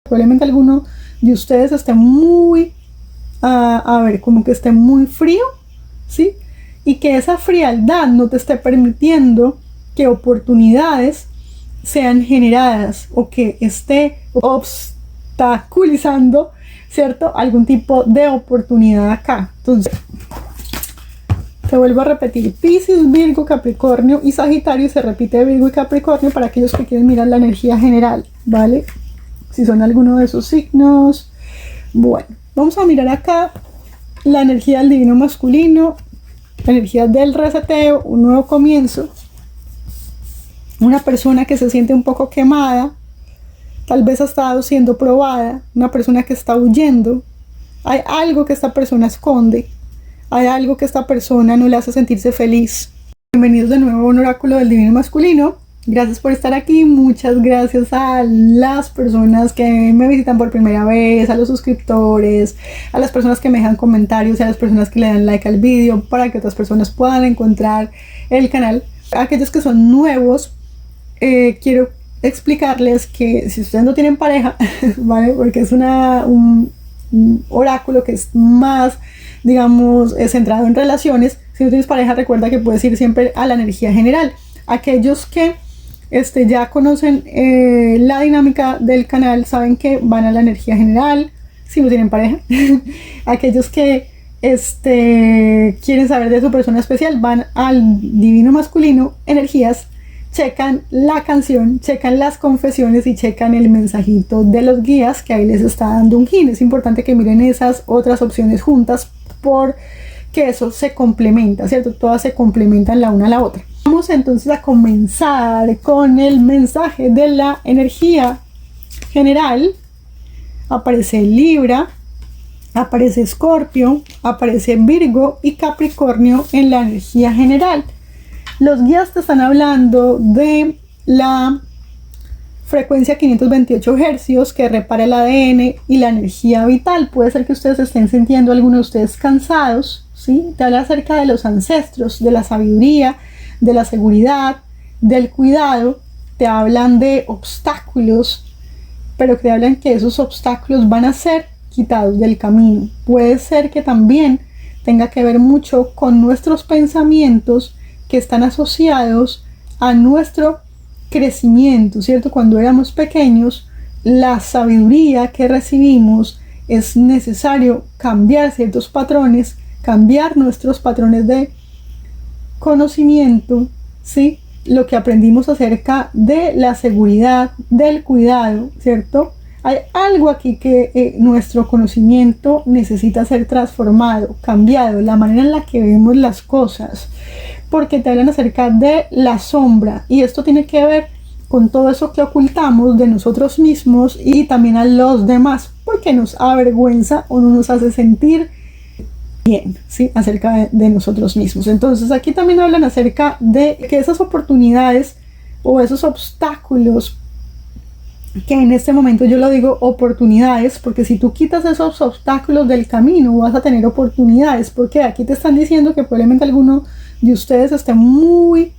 Probablemente alguno de ustedes esté muy, como que esté muy frío, ¿sí? Y que esa frialdad no te esté permitiendo que oportunidades sean generadas o que esté obstaculizando, ¿cierto?, algún tipo de oportunidad acá. Entonces, te vuelvo a repetir, Piscis, Virgo, Capricornio y Sagitario. Se repite Virgo y Capricornio para aquellos que quieren mirar la energía general, ¿vale? Si son alguno de esos signos. Bueno, vamos a mirar acá la energía del divino masculino, la energía del reseteo, un nuevo comienzo. Una persona que se siente un poco quemada, tal vez ha estado siendo probada, una persona que está huyendo. Hay algo que esta persona esconde, hay algo que esta persona no le hace sentirse feliz. Bienvenidos de nuevo a un oráculo del divino masculino. Gracias por estar aquí, muchas gracias a las personas que me visitan por primera vez, a los suscriptores, a las personas que me dejan comentarios y a las personas que le dan like al vídeo para que otras personas puedan encontrar el canal. A aquellos que son nuevos, quiero explicarles que si ustedes no tienen pareja, ¿vale? Porque es un oráculo que es más, digamos, centrado en relaciones. Si no tienes pareja, recuerda que puedes ir siempre a la energía general. Aquellos que ya conocen la dinámica del canal saben que van a la energía general si no tienen pareja. Aquellos que quieren saber de su persona especial van al divino masculino, energías, checan la canción, checan las confesiones y checan el mensajito de los guías que ahí les está dando un hint. Es importante que miren esas otras opciones juntas porque eso se complementa, ¿cierto? Todas se complementan la una a la otra. Vamos entonces a comenzar con el mensaje de la energía general. Aparece Libra, aparece Escorpio, aparece Virgo y Capricornio en la energía general. Los guías te están hablando de la frecuencia 528 Hz que repara el ADN y la energía vital. Puede ser que ustedes estén sintiendo, algunos de ustedes cansados, ¿sí? Te habla acerca de los ancestros, de la sabiduría, de la seguridad, del cuidado. Te hablan de obstáculos, pero te hablan que esos obstáculos van a ser quitados del camino. Puede ser que también tenga que ver mucho con nuestros pensamientos que están asociados a nuestro crecimiento, ¿cierto? Cuando éramos pequeños, la sabiduría que recibimos, es necesario cambiar ciertos patrones, cambiar nuestros patrones de conocimiento, ¿sí? Lo que aprendimos acerca de la seguridad, del cuidado, ¿cierto? Hay algo aquí que nuestro conocimiento necesita ser transformado, cambiado, la manera en la que vemos las cosas, porque te hablan acerca de la sombra y esto tiene que ver con todo eso que ocultamos de nosotros mismos y también a los demás, porque nos avergüenza o no nos hace sentir bien, ¿sí? Acerca de nosotros mismos. Entonces aquí también hablan acerca de que esas oportunidades o esos obstáculos, que en este momento yo lo digo oportunidades, porque si tú quitas esos obstáculos del camino vas a tener oportunidades, porque aquí te están diciendo que probablemente alguno de ustedes esté muy,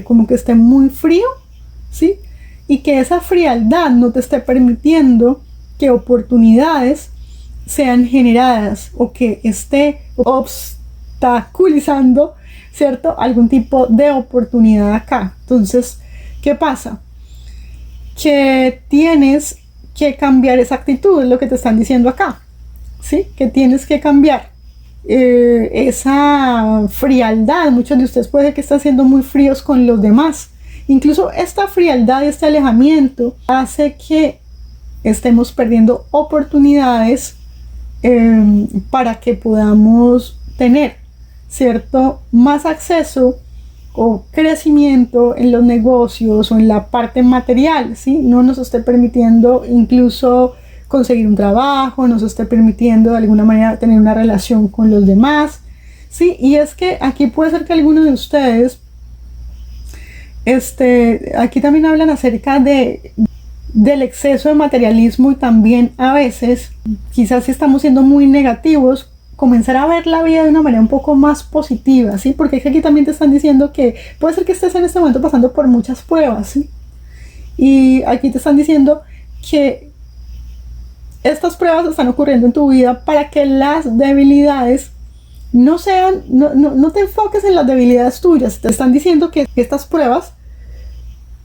como que esté muy frío, ¿sí? Y que esa frialdad no te esté permitiendo que oportunidades sean generadas o que esté obstaculizando, ¿cierto?, algún tipo de oportunidad acá. Entonces, ¿qué pasa? Que tienes que cambiar esa actitud, es lo que te están diciendo acá, ¿sí? Que tienes que cambiar esa frialdad. Muchos de ustedes puede que estén siendo muy fríos con los demás. Incluso esta frialdad, este alejamiento hace que estemos perdiendo oportunidades para que podamos tener, ¿cierto?, más acceso o crecimiento en los negocios o en la parte material, ¿sí? No nos esté permitiendo incluso conseguir un trabajo, nos esté permitiendo de alguna manera tener una relación con los demás, ¿sí? Y es que aquí puede ser que algunos de ustedes, aquí también hablan acerca del exceso de materialismo y también a veces, quizás si estamos siendo muy negativos, comenzar a ver la vida de una manera un poco más positiva, ¿sí? Porque es que aquí también te están diciendo que puede ser que estés en este momento pasando por muchas pruebas, ¿sí? Y aquí te están diciendo que estas pruebas están ocurriendo en tu vida para que las debilidades no te enfoques en las debilidades tuyas. Te están diciendo que estas pruebas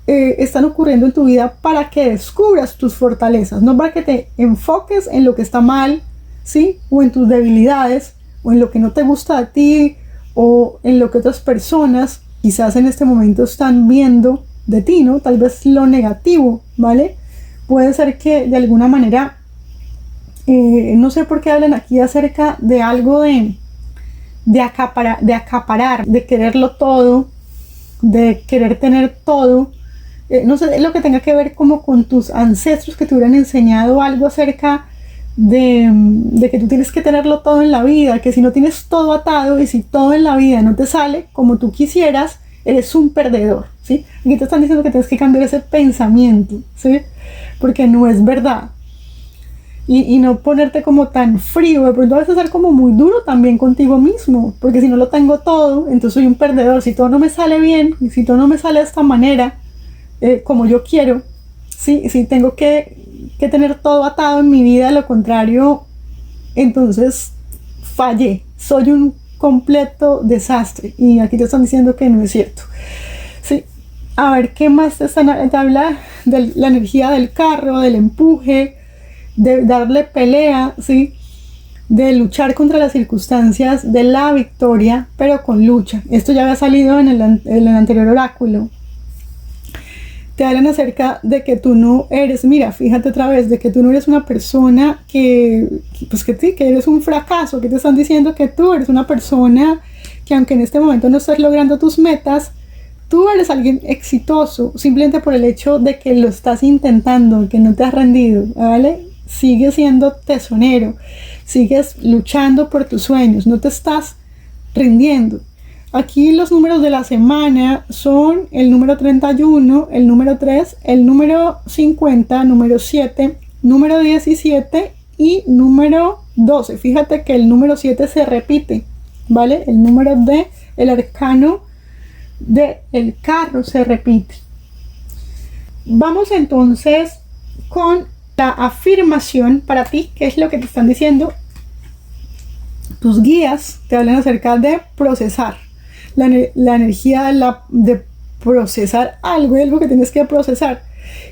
están ocurriendo en tu vida para que descubras tus fortalezas, no para que te enfoques en lo que está mal, ¿sí? O en tus debilidades, o en lo que no te gusta de ti, o en lo que otras personas quizás en este momento están viendo de ti, ¿no? Tal vez lo negativo, ¿vale? Puede ser que de alguna manera, no sé por qué hablan aquí acerca de algo de acaparar, de quererlo todo, de querer tener todo. No sé lo que tenga que ver como con tus ancestros que te hubieran enseñado algo acerca de que tú tienes que tenerlo todo en la vida, que si no tienes todo atado y si todo en la vida no te sale como tú quisieras, eres un perdedor, ¿sí? Aquí te están diciendo que tienes que cambiar ese pensamiento, ¿sí? Porque no es verdad. Y no ponerte como tan frío, de pronto a veces ser como muy duro también contigo mismo, porque si no lo tengo todo, entonces soy un perdedor. Si todo no me sale bien, si todo no me sale de esta manera, como yo quiero, sí, tengo que tener todo atado en mi vida, de lo contrario, entonces fallé, soy un completo desastre. Y aquí te están diciendo que no es cierto. Sí. A ver, ¿qué más te habla de la energía del carro, del empuje, de darle pelea, ¿sí? De luchar contra las circunstancias, de la victoria, pero con lucha? Esto ya había salido en el anterior oráculo. Te hablan acerca de que tú no eres, mira, fíjate otra vez, de que tú no eres una persona que eres un fracaso, que te están diciendo que tú eres una persona que aunque en este momento no estés logrando tus metas, tú eres alguien exitoso, simplemente por el hecho de que lo estás intentando, que no te has rendido, ¿vale? Sigues siendo tesonero, sigues luchando por tus sueños, no te estás rindiendo. Aquí los números de la semana son el número 31, el número 3, el número 50, número 7, número 17 y número 12. Fíjate que el número 7 se repite, ¿vale? El número de el arcano del carro se repite. Vamos entonces con la afirmación para ti. ¿Qué es lo que te están diciendo? Tus guías te hablan acerca de procesar. La energía de procesar algo que tienes que procesar.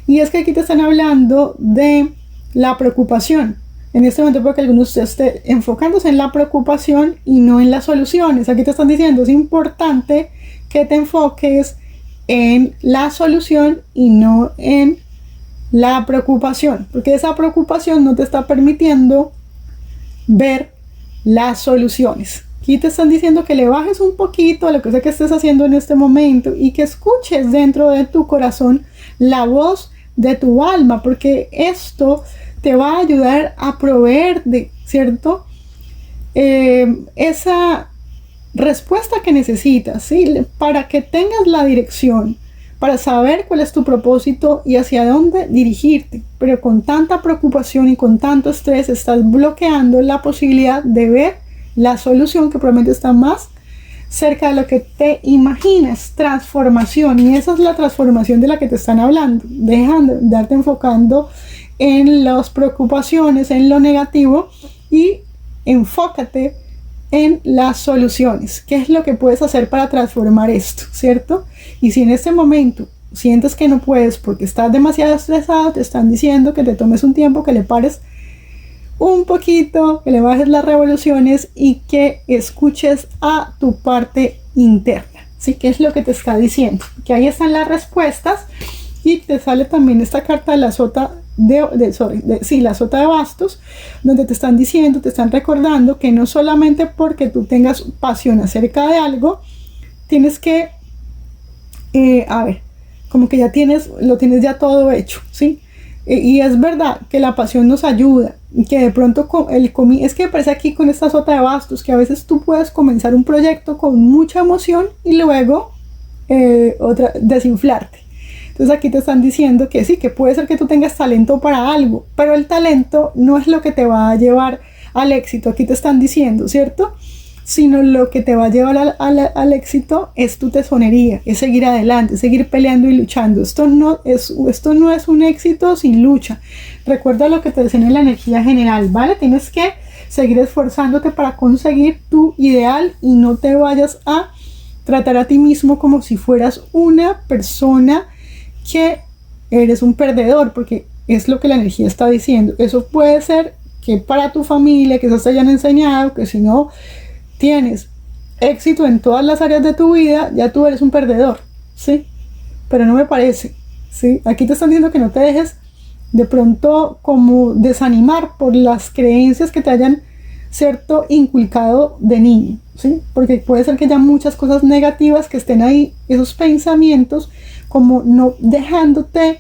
Y es que aquí te están hablando de la preocupación. En este momento porque algunos de ustedes estén enfocándose en la preocupación y no en las soluciones. Aquí te están diciendo, es importante que te enfoques en la solución y no en la preocupación, porque esa preocupación no te está permitiendo ver las soluciones. Aquí te están diciendo que le bajes un poquito a lo que sea que estés haciendo en este momento y que escuches dentro de tu corazón la voz de tu alma, porque esto te va a ayudar a proveer de, ¿cierto? Esa respuesta que necesitas, ¿sí? Para que tengas la dirección, para saber cuál es tu propósito y hacia dónde dirigirte. Pero con tanta preocupación y con tanto estrés estás bloqueando la posibilidad de ver la solución que probablemente está más cerca de lo que te imaginas. Transformación, y esa es la transformación de la que te están hablando. Dejan de darte enfocando en las preocupaciones, en lo negativo, y enfócate en las soluciones. ¿Qué es lo que puedes hacer para transformar esto? ¿Cierto? Y si en este momento sientes que no puedes porque estás demasiado estresado, te están diciendo que te tomes un tiempo, que le pares un poquito, que le bajes las revoluciones y que escuches a tu parte interna. ¿Sí? ¿Qué es lo que te está diciendo? Que ahí están las respuestas y te sale también esta carta de la sota la sota de bastos, donde te están diciendo, te están recordando que no solamente porque tú tengas pasión acerca de algo, tienes que, como que lo tienes ya todo hecho, ¿sí? Y es verdad que la pasión nos ayuda, que de pronto es que me parece aquí con esta sota de bastos, que a veces tú puedes comenzar un proyecto con mucha emoción y luego desinflarte. Entonces aquí te están diciendo que sí, que puede ser que tú tengas talento para algo, pero el talento no es lo que te va a llevar al éxito. Aquí te están diciendo, ¿cierto? sino lo que te va a llevar al éxito es tu tesonería, es seguir adelante, seguir peleando y luchando. Esto no es un éxito sin lucha. Recuerda lo que te decía en la energía general, ¿vale? Tienes que seguir esforzándote para conseguir tu ideal y no te vayas a tratar a ti mismo como si fueras una persona que eres un perdedor, porque es lo que la energía está diciendo. Eso puede ser que para tu familia, que eso te hayan enseñado, que si no tienes éxito en todas las áreas de tu vida, ya tú eres un perdedor, ¿sí? Pero no me parece, ¿sí? Aquí te están diciendo que no te dejes de pronto como desanimar por las creencias que te hayan, cierto, inculcado de niño, ¿sí? Porque puede ser que haya muchas cosas negativas que estén ahí, esos pensamientos, como no dejándote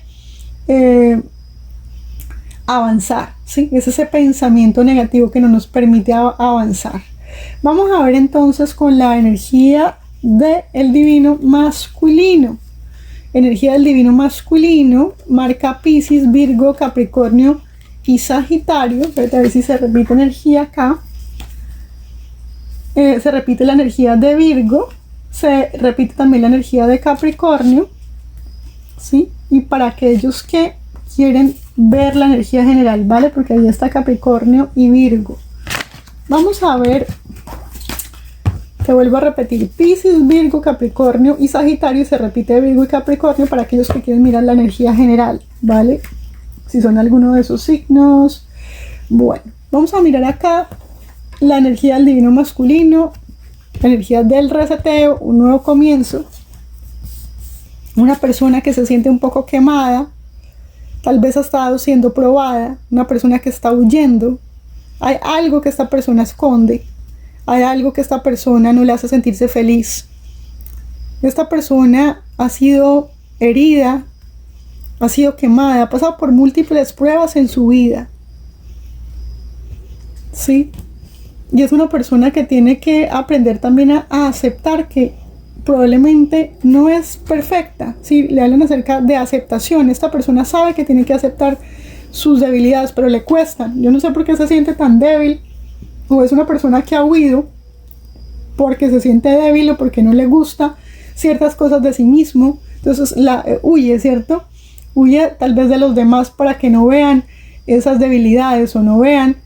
avanzar, ¿sí? Es ese pensamiento negativo que no nos permite avanzar. Vamos a ver entonces con la energía del divino masculino. Energía del divino masculino marca Piscis, Virgo, Capricornio y Sagitario. A ver si se repite energía acá. Se repite la energía de Virgo, se repite también la energía de Capricornio, ¿sí? Y para aquellos que quieren ver la energía general, ¿vale? Porque ahí está Capricornio y Virgo. Vamos a ver, te vuelvo a repetir, Piscis, Virgo, Capricornio y Sagitario. Se repite Virgo y Capricornio para aquellos que quieren mirar la energía general, ¿vale? Si son alguno de esos signos. Bueno, vamos a mirar acá la energía del divino masculino, la energía del reseteo, un nuevo comienzo. Una persona que se siente un poco quemada, tal vez ha estado siendo probada, una persona que está huyendo. Hay algo que esta persona esconde, hay algo que esta persona no le hace sentirse feliz. Esta persona ha sido herida, ha sido quemada, ha pasado por múltiples pruebas en su vida, ¿sí? Y es una persona que tiene que aprender también a aceptar que probablemente no es perfecta. ¿Sí? Le hablan acerca de aceptación. Esta persona sabe que tiene que aceptar sus debilidades, pero le cuestan. Yo no sé por qué se siente tan débil, o es una persona que ha huido porque se siente débil o porque no le gusta ciertas cosas de sí mismo. Entonces huye, ¿cierto? Huye tal vez de los demás para que no vean esas debilidades o no vean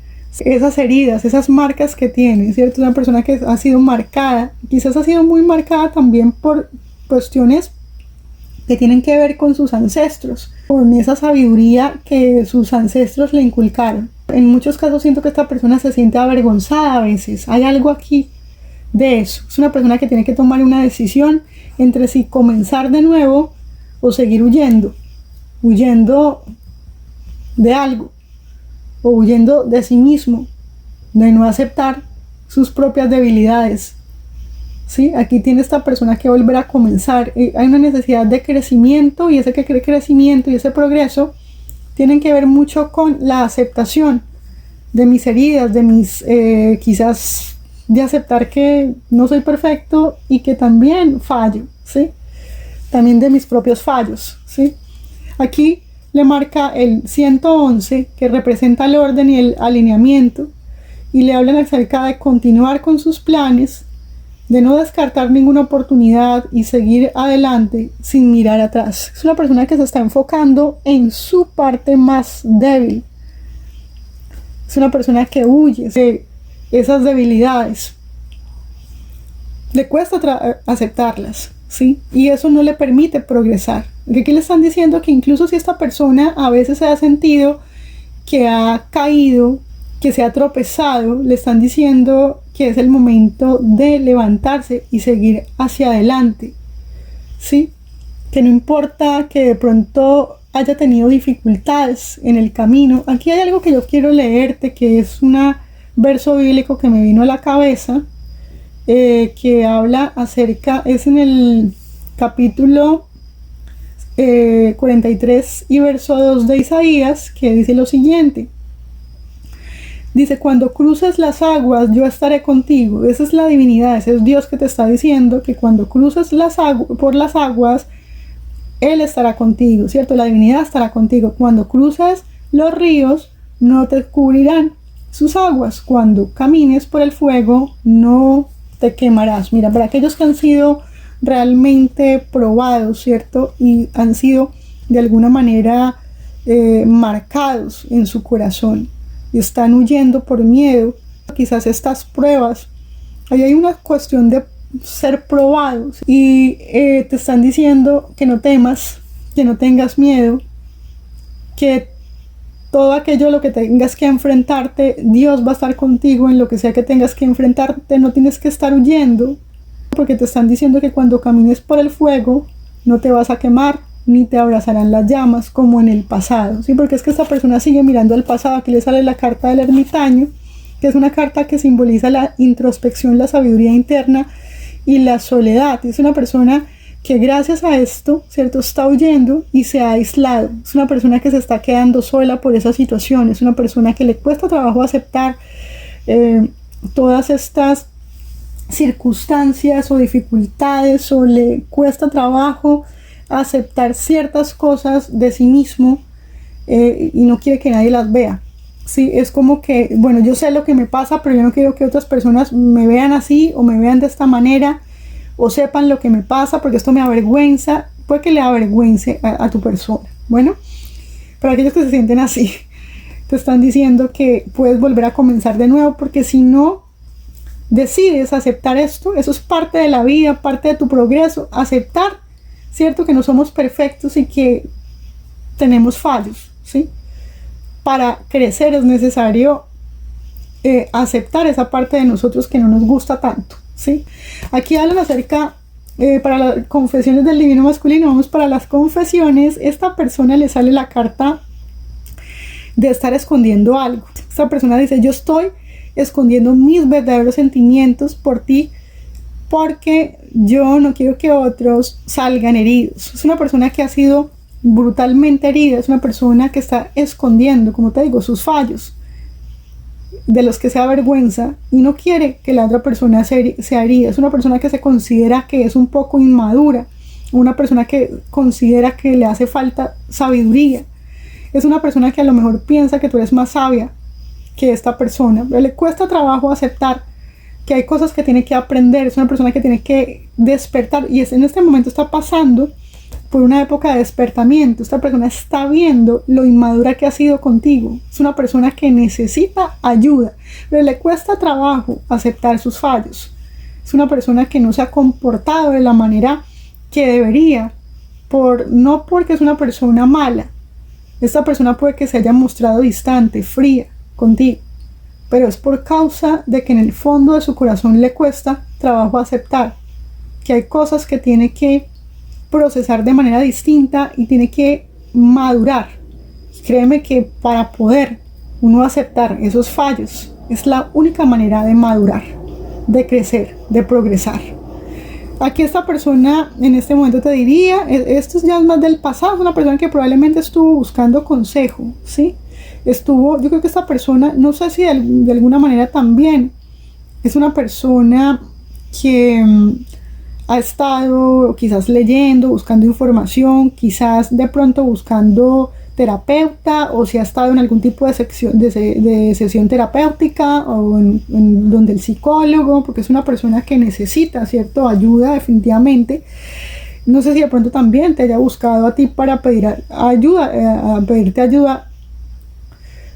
esas heridas, esas marcas que tiene, ¿cierto? Una persona que ha sido marcada, quizás ha sido muy marcada también por cuestiones que tienen que ver con sus ancestros, con esa sabiduría que sus ancestros le inculcaron. En muchos casos siento que esta persona se siente avergonzada a veces. Hay algo aquí de eso. Es una persona que tiene que tomar una decisión entre si comenzar de nuevo o seguir huyendo de algo, o huyendo de sí mismo, de no aceptar sus propias debilidades. ¿Sí? Aquí tiene esta persona que volver a comenzar. Hay una necesidad de crecimiento, y ese crecimiento y ese progreso tienen que ver mucho con la aceptación de mis heridas, de mis quizás de aceptar que no soy perfecto y que también fallo, ¿sí? También de mis propios fallos, ¿sí? Aquí le marca el 111, que representa el orden y el alineamiento, y le hablan acerca de continuar con sus planes, de no descartar ninguna oportunidad y seguir adelante sin mirar atrás. Es una persona que se está enfocando en su parte más débil. Es una persona que huye de esas debilidades. Le cuesta aceptarlas, ¿sí? Y eso no le permite progresar. Aquí le están diciendo que incluso si esta persona a veces se ha sentido que ha caído, que se ha tropezado, le están diciendo que es el momento de levantarse y seguir hacia adelante, ¿sí? Que no importa que de pronto haya tenido dificultades en el camino. Aquí hay algo que yo quiero leerte, que es un verso bíblico que me vino a la cabeza, que habla acerca, es en el capítulo 43 y verso 2 de Isaías, que dice lo siguiente. Dice: cuando cruces las aguas, yo estaré contigo. Esa es la divinidad, ese es Dios que te está diciendo que cuando cruces por las aguas, Él estará contigo, ¿cierto? La divinidad estará contigo. Cuando cruces los ríos, no te cubrirán. sus aguas. Cuando camines por el fuego, no te quemarás. Mira, para aquellos que han sido realmente probados, ¿cierto? Y han sido de alguna manera marcados en su corazón y están huyendo por miedo, quizás estas pruebas, ahí hay una cuestión de ser probados y te están diciendo que no temas, que no tengas miedo, que todo aquello a lo que tengas que enfrentarte, Dios va a estar contigo en lo que sea que tengas que enfrentarte, no tienes que estar huyendo, porque te están diciendo que cuando camines por el fuego no te vas a quemar, ni te abrazarán las llamas como en el pasado, ¿sí? Porque es que esta persona sigue mirando al pasado. Aquí le sale la carta del ermitaño, que es una carta que simboliza la introspección, la sabiduría interna y la soledad. Es una persona que gracias a esto, ¿cierto?, está huyendo y se ha aislado. Es una persona que se está quedando sola por esa situación. Es una persona que le cuesta trabajo aceptar todas estas circunstancias o dificultades, o le cuesta trabajo aceptar ciertas cosas de sí mismo y no quiere que nadie las vea. Sí, es como que, bueno, yo sé lo que me pasa, pero yo no quiero que otras personas me vean así o me vean de esta manera o sepan lo que me pasa porque esto me avergüenza. Puede que le avergüence a tu persona. Bueno, para aquellos que se sienten así, te están diciendo que puedes volver a comenzar de nuevo, porque si no decides aceptar esto, eso es parte de la vida, parte de tu progreso, aceptar, cierto, que no somos perfectos y que tenemos fallos, ¿sí? Para crecer es necesario aceptar esa parte de nosotros que no nos gusta tanto, ¿sí? Aquí hablan acerca, para las confesiones del divino masculino, vamos para las confesiones. Esta persona le sale la carta de estar escondiendo algo. Esta persona dice: yo estoy escondiendo mis verdaderos sentimientos por ti, porque yo no quiero que otros salgan heridos. Es una persona que ha sido brutalmente herida, es una persona que está escondiendo, como te digo, sus fallos, de los que se avergüenza y no quiere que la otra persona sea herida. Es una persona que se considera que es un poco inmadura, una persona que considera que le hace falta sabiduría. Es una persona que a lo mejor piensa que tú eres más sabia que esta persona, pero le cuesta trabajo aceptar que hay cosas que tiene que aprender. Es una persona que tiene que despertar y en este momento está pasando por una época de despertamiento. Esta persona está viendo lo inmadura que ha sido contigo. Es una persona que necesita ayuda, pero le cuesta trabajo aceptar sus fallos. Es una persona que no se ha comportado de la manera que debería, no porque es una persona mala. Esta persona puede que se haya mostrado distante, fría contigo, pero es por causa de que en el fondo de su corazón le cuesta trabajo aceptar que hay cosas que tiene que procesar de manera distinta y tiene que madurar. Créeme que para poder uno aceptar esos fallos es la única manera de madurar, de crecer, de progresar. Aquí esta persona en este momento te diría, esto ya es más del pasado, es una persona que probablemente estuvo buscando consejo, ¿sí? Yo creo que esta persona, no sé si de alguna manera también, es una persona que ha estado quizás leyendo, buscando información, quizás de pronto buscando terapeuta, o si ha estado en algún tipo de sesión terapéutica o en donde el psicólogo, porque es una persona que necesita, ¿cierto?, ayuda definitivamente. No sé si de pronto también te haya buscado a ti para pedir ayuda, a pedirte ayuda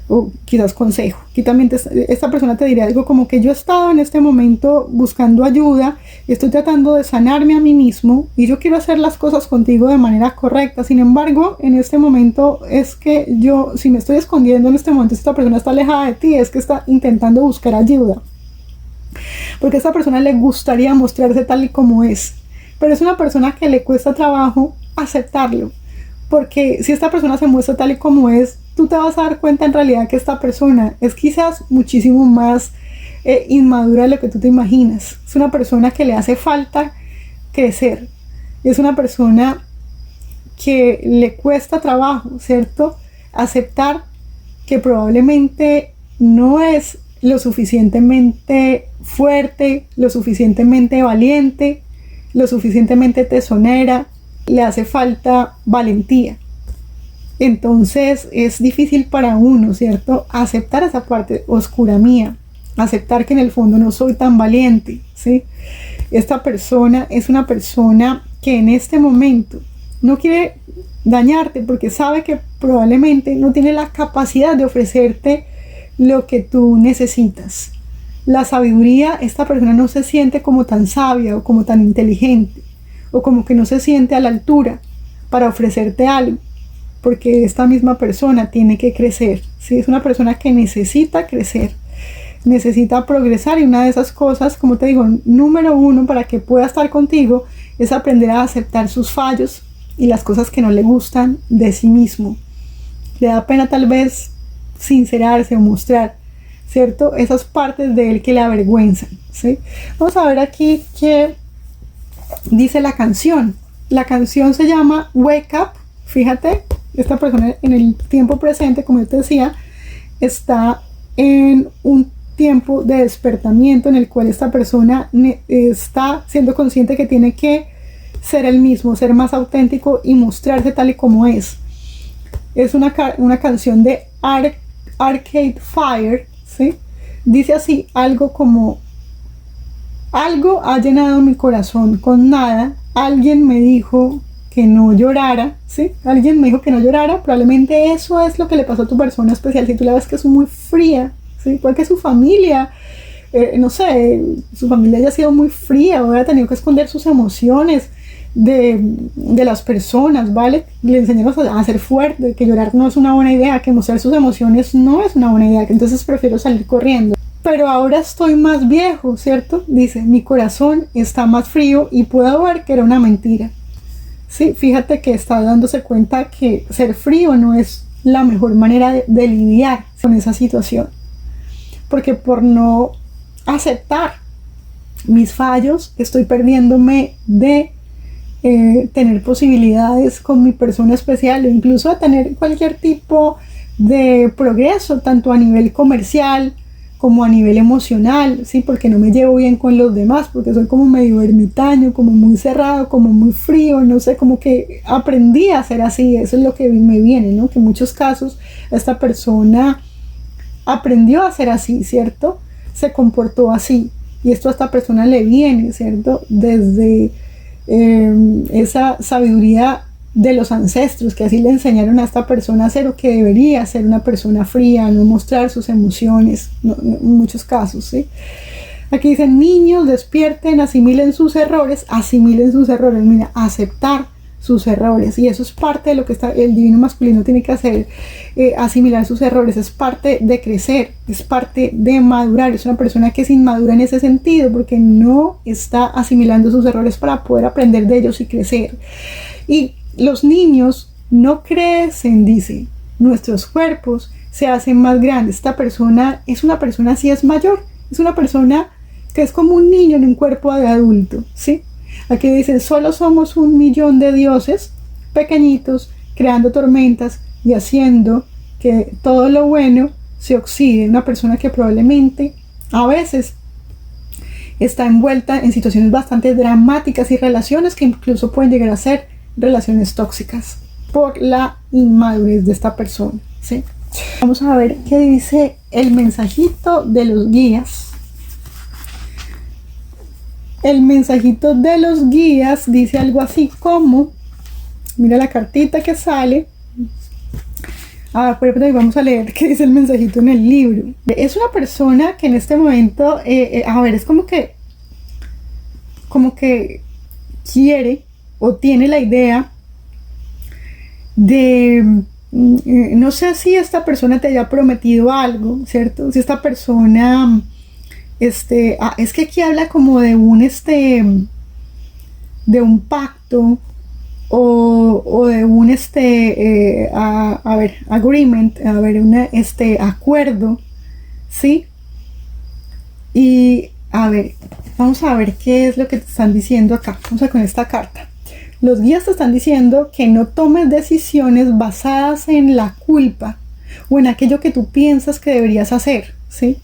o quizás consejo. Aquí también esta persona te diría algo como que yo he estado en este momento buscando ayuda, estoy tratando de sanarme a mí mismo y yo quiero hacer las cosas contigo de manera correcta. Sin embargo, en este momento es que si me estoy escondiendo en este momento, esta persona está alejada de ti, es que está intentando buscar ayuda, porque a esta persona le gustaría mostrarse tal y como es, pero es una persona que le cuesta trabajo aceptarlo, porque si esta persona se muestra tal y como es, tú te vas a dar cuenta en realidad que esta persona es quizás muchísimo más inmadura de lo que tú te imaginas. Es una persona que le hace falta crecer. Es una persona que le cuesta trabajo, ¿cierto?, aceptar que probablemente no es lo suficientemente fuerte, lo suficientemente valiente, lo suficientemente tesonera. Le hace falta valentía. Entonces es difícil para uno, ¿cierto? Aceptar esa parte oscura mía, aceptar que en el fondo no soy tan valiente, ¿sí? Esta persona es una persona que en este momento no quiere dañarte porque sabe que probablemente no tiene la capacidad de ofrecerte lo que tú necesitas. La sabiduría, esta persona no se siente como tan sabia o como tan inteligente o como que no se siente a la altura para ofrecerte algo, porque esta misma persona tiene que crecer, ¿sí? Es una persona que necesita crecer, necesita progresar, y una de esas cosas, como te digo, número uno para que pueda estar contigo es aprender a aceptar sus fallos y las cosas que no le gustan de sí mismo. Le da pena tal vez sincerarse o mostrar, ¿cierto? Esas partes de él que le avergüenzan, ¿sí? Vamos a ver aquí qué dice la canción. La canción se llama Wake Up. Fíjate, esta persona en el tiempo presente, como yo te decía, está en un tiempo de despertamiento en el cual esta persona está siendo consciente que tiene que ser el mismo, ser más auténtico y mostrarse tal y como es. Es una canción de Arcade Fire, ¿sí? Dice así, algo como: algo ha llenado mi corazón con nada, alguien me dijo que no llorara, ¿sí? Alguien me dijo que no llorara, probablemente eso es lo que le pasó a tu persona especial. Si tú la ves que es muy fría, ¿sí? Porque su familia, no sé, su familia haya sido muy fría o haya tenido que esconder sus emociones de las personas, ¿vale? Le enseñamos a ser fuerte, que llorar no es una buena idea, que mostrar sus emociones no es una buena idea, que entonces prefiero salir corriendo. Pero ahora estoy más viejo, ¿cierto? Dice, mi corazón está más frío y puedo ver que era una mentira. Sí, fíjate que está dándose cuenta que ser frío no es la mejor manera de lidiar con esa situación. Porque por no aceptar mis fallos, estoy perdiéndome de tener posibilidades con mi persona especial, o incluso de tener cualquier tipo de progreso, tanto a nivel comercial como a nivel emocional, ¿sí? Porque no me llevo bien con los demás, porque soy como medio ermitaño, como muy cerrado, como muy frío, no sé, como que aprendí a ser así. Eso es lo que me viene, ¿no? Que en muchos casos esta persona aprendió a ser así, ¿cierto? Se comportó así, y esto a esta persona le viene, ¿cierto? Desde esa sabiduría de los ancestros, que así le enseñaron a esta persona a ser, o que debería ser una persona fría, no mostrar sus emociones, en muchos casos, ¿sí? Aquí dicen, niños, despierten, asimilen sus errores, mira, aceptar sus errores, y eso es parte de lo que el divino masculino tiene que hacer, asimilar sus errores, es parte de crecer, es parte de madurar. Es una persona que es inmadura en ese sentido, porque no está asimilando sus errores para poder aprender de ellos y crecer. Y los niños no crecen, dice, nuestros cuerpos se hacen más grandes. Esta persona es una persona, así es mayor, es una persona que es como un niño en un cuerpo de adulto, ¿sí? Aquí dicen, solo somos 1 millón de dioses pequeñitos, creando tormentas y haciendo que todo lo bueno se oxide. Una persona que probablemente a veces está envuelta en situaciones bastante dramáticas y relaciones que incluso pueden llegar a ser relaciones tóxicas por la inmadurez de esta persona, ¿sí? Vamos a ver qué dice el mensajito de los guías. El mensajito de los guías dice algo así como, mira la cartita que sale. Pero vamos a leer qué dice el mensajito en el libro. Es una persona que en este momento, es como que quiere o tiene la idea de, no sé si esta persona te haya prometido algo, ¿cierto? Si esta persona, es que aquí habla como de un pacto o de un agreement, acuerdo, ¿sí? Y vamos a ver qué es lo que te están diciendo acá. Vamos a ver con esta carta. Los guías te están diciendo que no tomes decisiones basadas en la culpa o en aquello que tú piensas que deberías hacer, ¿sí?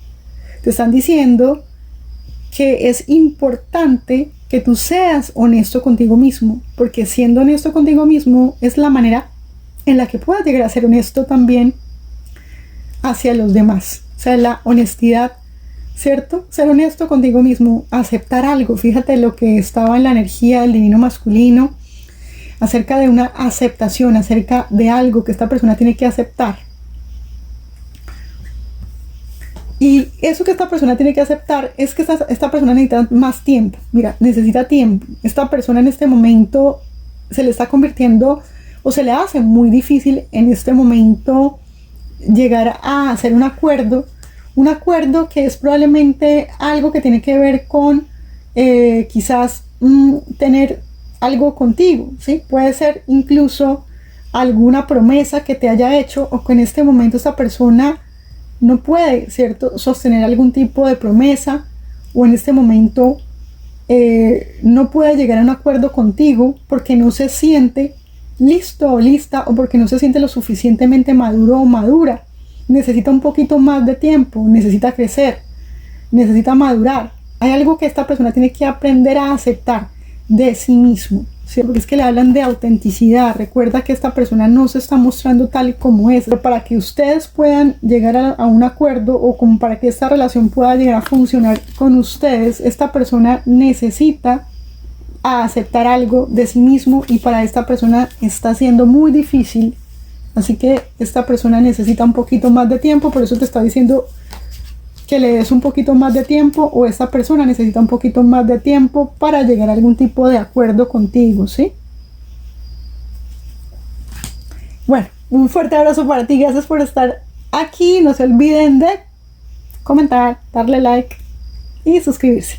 Te están diciendo que es importante que tú seas honesto contigo mismo, porque siendo honesto contigo mismo es la manera en la que puedas llegar a ser honesto también hacia los demás. O sea, la honestidad, ¿cierto? Ser honesto contigo mismo, aceptar algo. Fíjate lo que estaba en la energía del divino masculino, acerca de una aceptación, acerca de algo que esta persona tiene que aceptar. Y eso que esta persona tiene que aceptar es que esta persona necesita más tiempo. Mira, necesita tiempo. Esta persona en este momento se le está convirtiendo o se le hace muy difícil en este momento llegar a hacer un acuerdo que es probablemente algo que tiene que ver con quizás tener algo contigo, ¿sí? Puede ser incluso alguna promesa que te haya hecho o que en este momento esta persona no puede, ¿cierto?, sostener algún tipo de promesa, o en este momento no puede llegar a un acuerdo contigo porque no se siente listo o lista, o porque no se siente lo suficientemente maduro o madura. Necesita un poquito más de tiempo, necesita crecer, necesita madurar. Hay algo que esta persona tiene que aprender a aceptar de sí mismo, ¿sí? Porque es que le hablan de autenticidad. Recuerda que esta persona no se está mostrando tal y como es, pero para que ustedes puedan llegar a un acuerdo, o como para que esta relación pueda llegar a funcionar con ustedes, esta persona necesita aceptar algo de sí mismo, y para esta persona está siendo muy difícil. Así que esta persona necesita un poquito más de tiempo. Por eso te está diciendo que le des un poquito más de tiempo, o esta persona necesita un poquito más de tiempo para llegar a algún tipo de acuerdo contigo, ¿sí? Bueno, un fuerte abrazo para ti. Gracias por estar aquí. No se olviden de comentar, darle like y suscribirse.